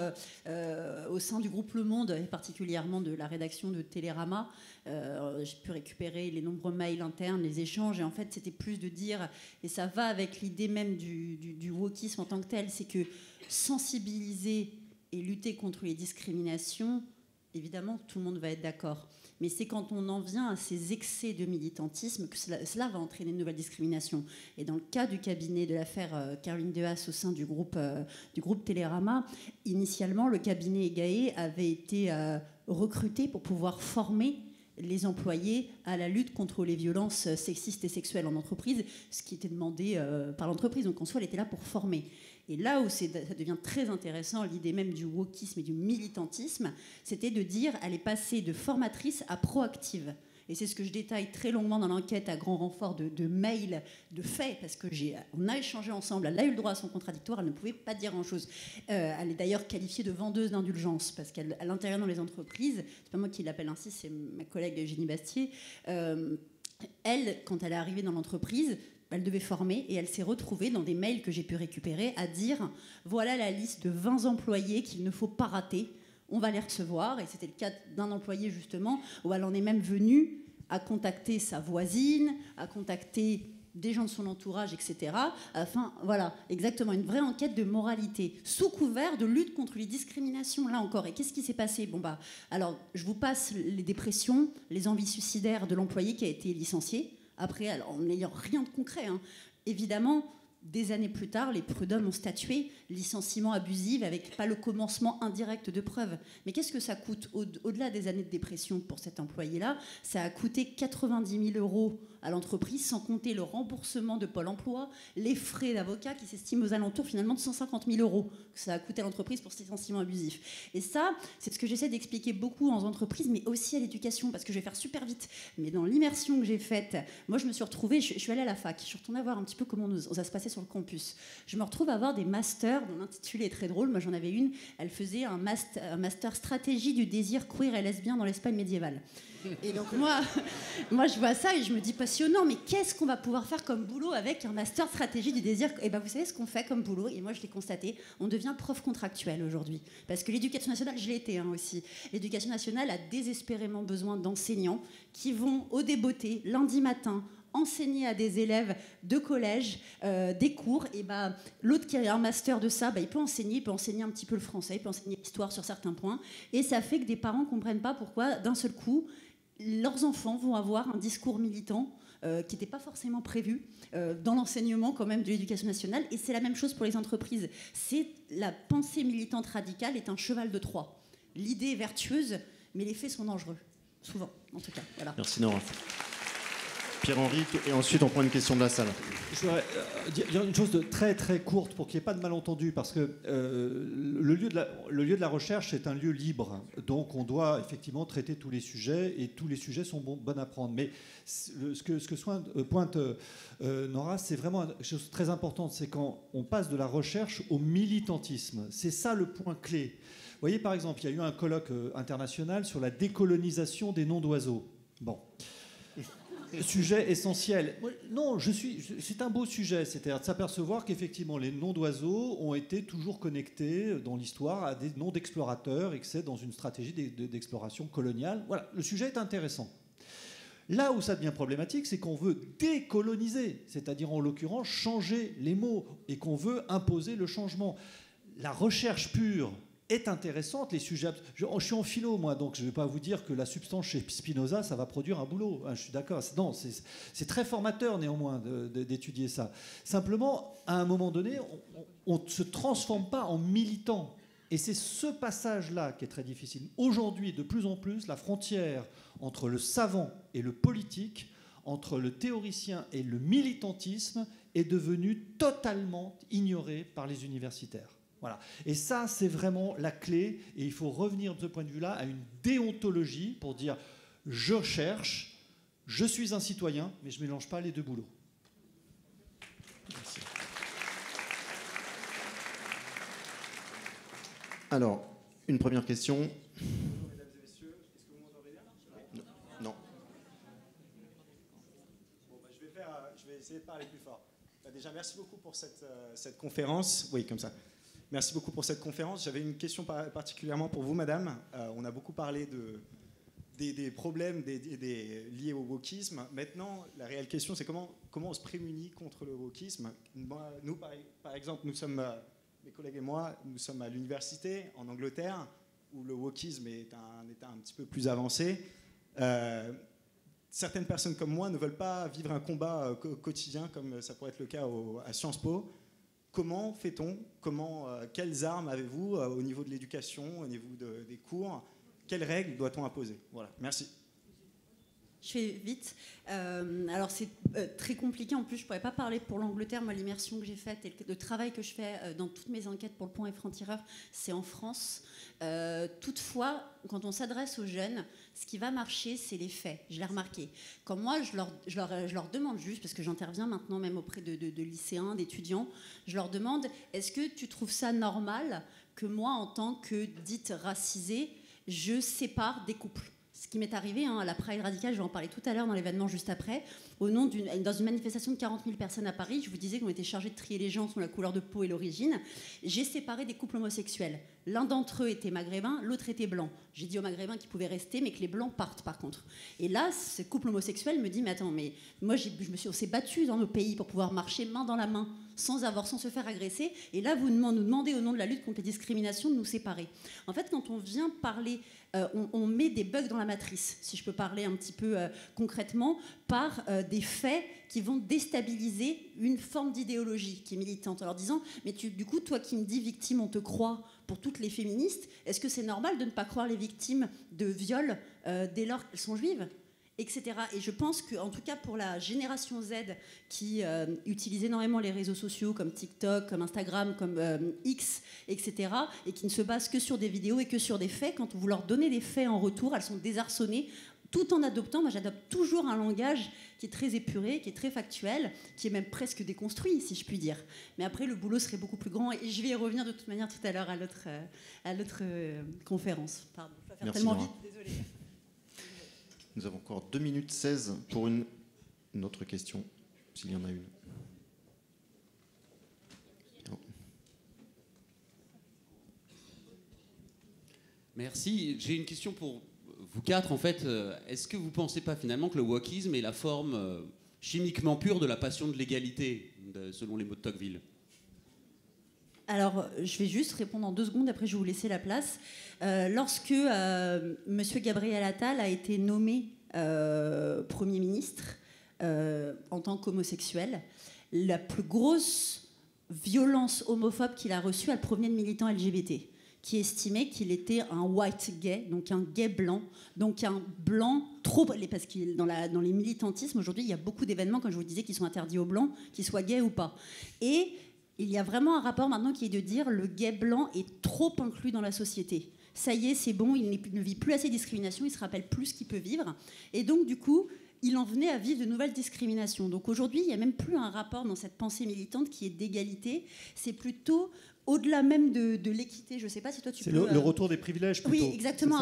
au sein du groupe Le Monde, et particulièrement de la rédaction de Télérama. J'ai pu récupérer les nombreux mails internes, les échanges, et en fait, c'était plus de dire, et ça va avec l'idée même du wokisme en tant que tel, c'est que sensibiliser et lutter contre les discriminations, évidemment, tout le monde va être d'accord. Mais c'est quand on en vient à ces excès de militantisme que cela va entraîner de nouvelles discriminations. Et dans le cas du cabinet de l'affaire Caroline Dehaas au sein du groupe Télérama, initialement, le cabinet EGAE avait été recruté pour pouvoir former les employés à la lutte contre les violences sexistes et sexuelles en entreprise, ce qui était demandé par l'entreprise. Donc en soi, elle était là pour former. Et là où ça devient très intéressant, l'idée même du wokisme et du militantisme, c'était de dire elle est passée de formatrice à proactive. Et c'est ce que je détaille très longuement dans l'enquête à grand renfort de mails, de faits, parce qu'on a échangé ensemble, elle a eu le droit à son contradictoire, elle ne pouvait pas dire grand-chose. Elle est d'ailleurs qualifiée de vendeuse d'indulgence, parce qu'à l'intérieur dans les entreprises, c'est pas moi qui l'appelle ainsi, c'est ma collègue Génie Bastier, elle, quand elle est arrivée dans l'entreprise, elle devait former, et elle s'est retrouvée dans des mails que j'ai pu récupérer à dire voilà la liste de 20 employés qu'il ne faut pas rater, on va les recevoir. Et c'était le cas d'un employé justement où elle en est même venue à contacter sa voisine, à contacter des gens de son entourage, etc. Enfin, voilà, exactement, une vraie enquête de moralité, sous couvert de lutte contre les discriminations, là encore. Et qu'est-ce qui s'est passé ? Alors, je vous passe les dépressions, les envies suicidaires de l'employé qui a été licencié. Après, alors, en n'ayant rien de concret, hein. Évidemment, des années plus tard, les prud'hommes ont statué, licenciement abusif avec pas le commencement indirect de preuves. Mais qu'est-ce que ça coûte au-delà des années de dépression pour cet employé-là? Ça a coûté 90 000 € à l'entreprise, sans compter le remboursement de Pôle emploi, les frais d'avocat qui s'estiment aux alentours finalement de 150 000 € que ça a coûté à l'entreprise pour cet licenciement abusif. Et ça, c'est ce que j'essaie d'expliquer beaucoup en entreprise, mais aussi à l'éducation, parce que je vais faire super vite. Mais dans l'immersion que j'ai faite, moi je me suis retrouvée, je suis allée à la fac, je suis retournée voir un petit peu comment ça se passait sur le campus. Je me retrouve à avoir des masters dont l'intitulé est très drôle. Moi j'en avais une, elle faisait un master stratégie du désir queer et lesbien dans l'Espagne médiévale. Et donc moi je vois ça et je me dis passionnant, mais qu'est-ce qu'on va pouvoir faire comme boulot avec un master stratégie du désir? Et ben vous savez ce qu'on fait comme boulot, et moi je l'ai constaté, on devient prof contractuel aujourd'hui. Parce que l'éducation nationale, je l'ai été aussi, l'éducation nationale a désespérément besoin d'enseignants qui vont au débeauté lundi matin enseigner à des élèves de collège des cours. Et ben, l'autre qui a un master de ça, il peut enseigner un petit peu le français, il peut enseigner l'histoire sur certains points, et ça fait que des parents ne comprennent pas pourquoi d'un seul coup leurs enfants vont avoir un discours militant qui n'était pas forcément prévu dans l'enseignement quand même de l'éducation nationale. Et c'est la même chose pour les entreprises. La pensée militante radicale est un cheval de Troie. L'idée est vertueuse, mais les faits sont dangereux. Souvent, en tout cas. Voilà. Merci Nora. Pierre-Henri, et ensuite on prend une question de la salle. Je voudrais dire une chose de très très courte pour qu'il n'y ait pas de malentendu, parce que le lieu de la recherche est un lieu libre, donc on doit effectivement traiter tous les sujets, et tous les sujets sont bons à prendre. Mais ce que pointe Nora, c'est vraiment quelque chose de très important, c'est quand on passe de la recherche au militantisme. C'est ça le point clé. Vous voyez, par exemple, il y a eu un colloque international sur la décolonisation des noms d'oiseaux. Bon. Sujet essentiel. Non, c'est un beau sujet, c'est-à-dire de s'apercevoir qu'effectivement les noms d'oiseaux ont été toujours connectés dans l'histoire à des noms d'explorateurs et que c'est dans une stratégie d'exploration coloniale. Voilà, le sujet est intéressant. Là où ça devient problématique, c'est qu'on veut décoloniser, c'est-à-dire en l'occurrence changer les mots, et qu'on veut imposer le changement. La recherche pure est intéressante, les sujets. Je suis en philo, moi, donc je ne vais pas vous dire que la substance chez Spinoza, ça va produire un boulot. Je suis d'accord. Non, c'est très formateur, néanmoins, d'étudier ça. Simplement, à un moment donné, on ne se transforme pas en militant. Et c'est ce passage-là qui est très difficile. Aujourd'hui, de plus en plus, la frontière entre le savant et le politique, entre le théoricien et le militantisme, est devenue totalement ignorée par les universitaires. Voilà. Et ça, c'est vraiment la clé. Et il faut revenir de ce point de vue-là à une déontologie pour dire je cherche, je suis un citoyen, mais je ne mélange pas les deux boulots. Merci. Alors, une première question. Mesdames et messieurs, est-ce que vous m'entendez bien ? Non. Bon, je vais essayer de parler plus fort. Déjà, merci beaucoup pour cette conférence. Oui, comme ça. Merci beaucoup pour cette conférence. J'avais une question particulièrement pour vous, madame. On a beaucoup parlé des problèmes liés au wokisme. Maintenant, la réelle question, c'est comment on se prémunit contre le wokisme. Nous, par exemple, mes collègues et moi, nous sommes à l'université en Angleterre, où le wokisme est un état un petit peu plus avancé. Certaines personnes comme moi ne veulent pas vivre un combat quotidien, comme ça pourrait être le cas à Sciences Po. Comment fait-on ? Quelles armes avez-vous au niveau de l'éducation, au niveau des cours ? Quelles règles doit-on imposer ? Voilà, merci. Je fais vite. Alors c'est très compliqué. En plus, je ne pourrais pas parler pour l'Angleterre. Moi, l'immersion que j'ai faite et le travail que je fais dans toutes mes enquêtes pour Le Point et Franc-Tireur, c'est en France. Toutefois, quand on s'adresse aux jeunes, ce qui va marcher, c'est les faits. Je l'ai remarqué. Quand moi, je leur demande juste, parce que j'interviens maintenant même auprès de lycéens, d'étudiants, je leur demande, est-ce que tu trouves ça normal que moi, en tant que dite racisée, je sépare des couples ? Ce qui m'est arrivé à la Pride radicale, je vais en parler tout à l'heure dans l'événement juste après, dans une manifestation de 40 000 personnes à Paris, je vous disais qu'on était chargé de trier les gens selon la couleur de peau et l'origine. J'ai séparé des couples homosexuels. L'un d'entre eux était maghrébin, l'autre était blanc. J'ai dit aux maghrébins qu'ils pouvaient rester, mais que les blancs partent par contre. Et là, ce couple homosexuel me dit, mais attends, mais moi on s'est battus dans nos pays pour pouvoir marcher main dans la main, sans se faire agresser. Et là, vous nous demandez au nom de la lutte contre les discriminations de nous séparer. En fait, quand on vient parler, on met des bugs dans la matrice, si je peux parler un petit peu concrètement, par des faits qui vont déstabiliser une forme d'idéologie qui est militante, en leur disant mais du coup, toi qui me dis victime, on te croit pour toutes les féministes, est-ce que c'est normal de ne pas croire les victimes de viol dès lors qu'elles sont juives, etc. Et je pense qu'en tout cas pour la génération Z qui utilise énormément les réseaux sociaux comme TikTok, comme Instagram, comme X, etc., et qui ne se base que sur des vidéos et que sur des faits, quand vous leur donnez des faits en retour, elles sont désarçonnées, tout en adoptant, moi j'adopte toujours un langage qui est très épuré, qui est très factuel, qui est même presque déconstruit, si je puis dire. Mais après, le boulot serait beaucoup plus grand, et je vais y revenir de toute manière tout à l'heure à l'autre conférence. Pardon, je vais faire tellement vite, désolée. Nous avons encore 2 minutes 16 pour une autre question, s'il y en a une. Merci. J'ai une question pour vous quatre. En fait, est-ce que vous ne pensez pas finalement que le wokisme est la forme chimiquement pure de la passion de l'égalité, selon les mots de Tocqueville ? Alors, je vais juste répondre en 2 secondes, après je vais vous laisser la place. Lorsque M. Gabriel Attal a été nommé Premier ministre en tant qu'homosexuel, la plus grosse violence homophobe qu'il a reçue, elle provenait de militants LGBT, qui estimaient qu'il était un white gay, donc un gay blanc, donc un blanc trop... Parce que dans les militantismes, aujourd'hui, il y a beaucoup d'événements, comme je vous disais, qui sont interdits aux blancs, qu'ils soient gays ou pas. Et il y a vraiment un rapport maintenant qui est de dire le gay blanc est trop inclus dans la société. Ça y est, c'est bon, il ne vit plus assez de discrimination, il se rappelle plus ce qu'il peut vivre. Et donc, du coup, il en venait à vivre de nouvelles discriminations. Donc aujourd'hui, il n'y a même plus un rapport dans cette pensée militante qui est d'égalité. C'est plutôt au-delà même de l'équité. Je ne sais pas si toi tu peux... C'est le retour des privilèges plutôt. Oui, exactement.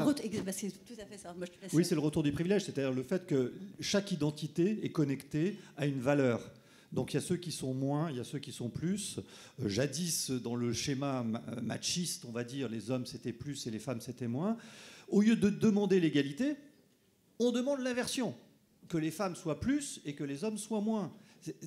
C'est tout à fait ça. Moi, je te laisse... Oui, c'est le retour des privilèges, c'est-à-dire le fait que chaque identité est connectée à une valeur. Donc il y a ceux qui sont moins, il y a ceux qui sont plus. Jadis, dans le schéma machiste, on va dire, les hommes c'était plus et les femmes c'était moins. Au lieu de demander l'égalité, on demande l'inversion, que les femmes soient plus et que les hommes soient moins.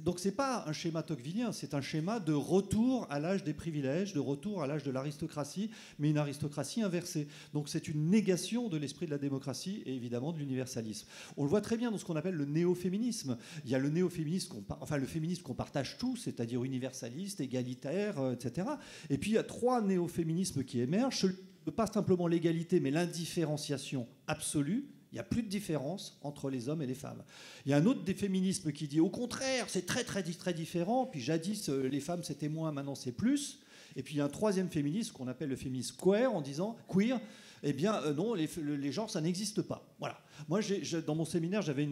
Donc c'est pas un schéma tocquevillien, c'est un schéma de retour à l'âge des privilèges, de retour à l'âge de l'aristocratie, mais une aristocratie inversée. Donc c'est une négation de l'esprit de la démocratie et évidemment de l'universalisme. On le voit très bien dans ce qu'on appelle le néo-féminisme. Il y a le néo-féminisme, le féminisme qu'on partage tous, c'est-à-dire universaliste, égalitaire, etc. Et puis il y a 3 néo-féminismes qui émergent, pas simplement l'égalité, mais l'indifférenciation absolue. Il n'y a plus de différence entre les hommes et les femmes. Il y a un autre des féminismes qui dit au contraire, c'est très, très, très différent. Puis jadis, les femmes, c'était moins, maintenant, c'est plus. Et puis il y a un troisième féminisme qu'on appelle le féminisme queer, en disant queer, eh bien non, les genres, ça n'existe pas. Voilà. Moi, dans mon séminaire, j'avais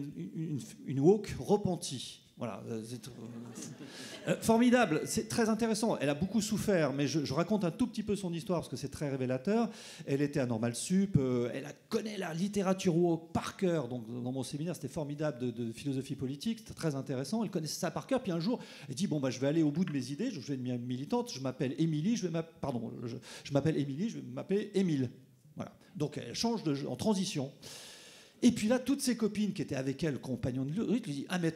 une woke repentie. Voilà, formidable, c'est très intéressant. Elle a beaucoup souffert, mais je raconte un tout petit peu son histoire parce que c'est très révélateur. Elle était à Normal Sup, elle connaît la littérature woke par cœur. Donc dans mon séminaire, c'était formidable de philosophie politique, c'était très intéressant. Elle connaissait ça par cœur. Puis un jour, elle dit bon je vais aller au bout de mes idées. Je vais être militante. Je m'appelle Émilie. Je m'appelle Émilie. Je vais m'appeler Émile. Voilà. Donc elle change en transition. Et puis là, toutes ses copines qui étaient avec elle, compagnons de lutte, lui disent ah mais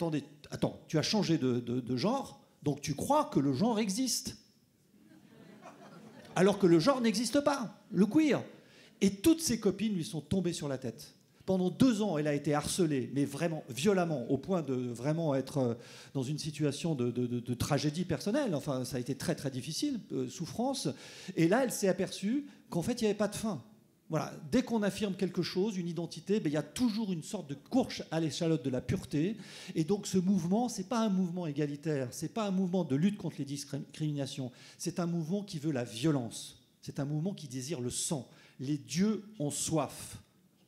attends, tu as changé de genre, donc tu crois que le genre existe, alors que le genre n'existe pas, le queer. Et toutes ses copines lui sont tombées sur la tête. Pendant 2 ans, elle a été harcelée, mais vraiment violemment, au point de vraiment être dans une situation de tragédie personnelle. Enfin, ça a été très très difficile, souffrance. Et là, elle s'est aperçue qu'en fait, il n'y avait pas de fin. Voilà. Dès qu'on affirme quelque chose, une identité, il y a toujours une sorte de course à l'échalote de la pureté. Et donc ce mouvement, ce n'est pas un mouvement égalitaire, ce n'est pas un mouvement de lutte contre les discriminations, c'est un mouvement qui veut la violence, c'est un mouvement qui désire le sang. Les dieux ont soif,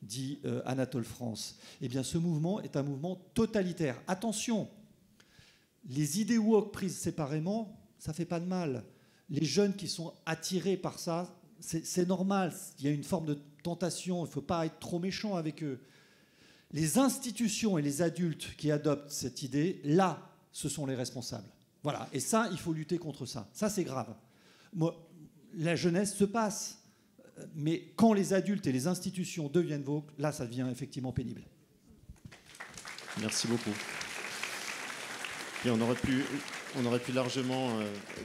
dit Anatole France. Eh bien ce mouvement est un mouvement totalitaire. Attention, les idées woke prises séparément, ça ne fait pas de mal. Les jeunes qui sont attirés par ça, c'est normal, il y a une forme de tentation, il ne faut pas être trop méchant avec eux. Les institutions et les adultes qui adoptent cette idée, là, ce sont les responsables. Voilà, et ça, il faut lutter contre ça. Ça, c'est grave. Moi, la jeunesse se passe, mais quand les adultes et les institutions deviennent woke, là, ça devient effectivement pénible. Merci beaucoup. Et on aurait pu largement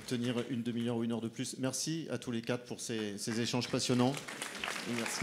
tenir une demi-heure ou 1 heure de plus. Merci à tous les 4 pour ces échanges passionnants. Et merci.